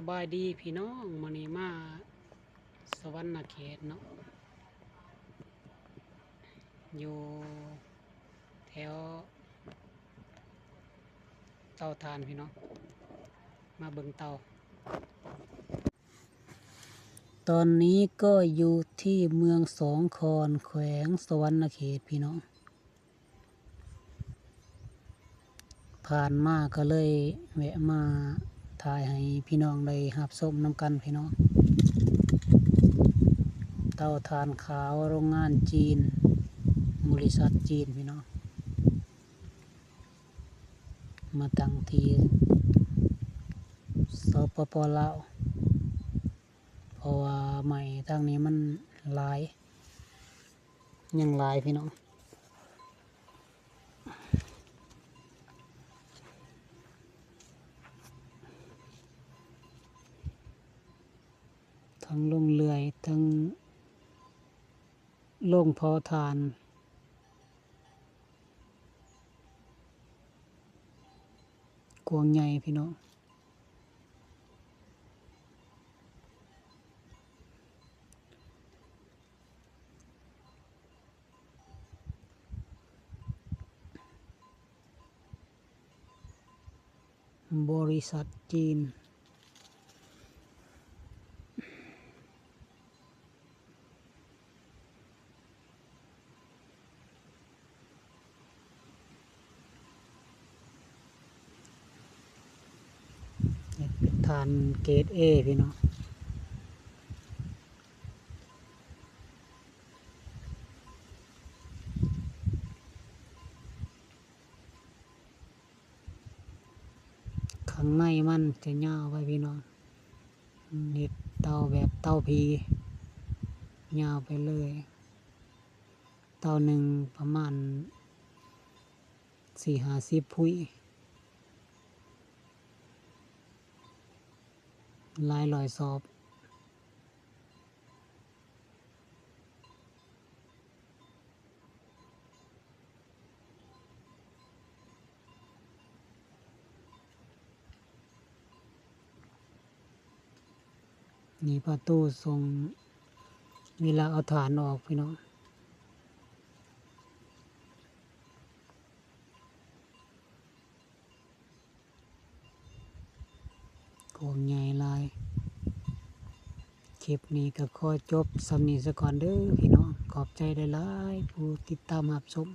สบายดีพี่น้องมื้อนี้มาสวรรณเขตเนาะอยู่แถวเตาถ่านพี่น้องมาเบิ่งเตาตอนนี้ก็อยู่ที่เมืองสองคอนแขวงสวรรณเขตพี่น้องผ่านมาก็เลยแวะมาถ่ายให้พี่น้องได้รับชมนำกันพี่น้องเตาถ่านขาวโรงงานจีนบริษัทจีนพี่น้องมาตั้งที่สปป.ลาวเพราะว่าใหม่ทางนี้มันหลายยังหลายพี่น้องทั้งลงเลื่อยทั้งลงเผาถ่านกวางใหญ่พี่น้องบริษัทจีนเป็นฐานเกรดเอพี่น้องข้างในมันจะยาวไว้พี่น้องเห็ดเตาแบบเตาผียาวไปเลยเตาหนึ่งประมาณ40-50 พุ้ยหลายร้อยสอบนี่ประตูส่งเวลาเอาถ่านออกพี่น้องกวางใหญ่ลายคลิปนี้ก็ขอจบสำนีซะก่อนเด้อพี่น้องขอบใจหลายๆผู้ติดตามรับชม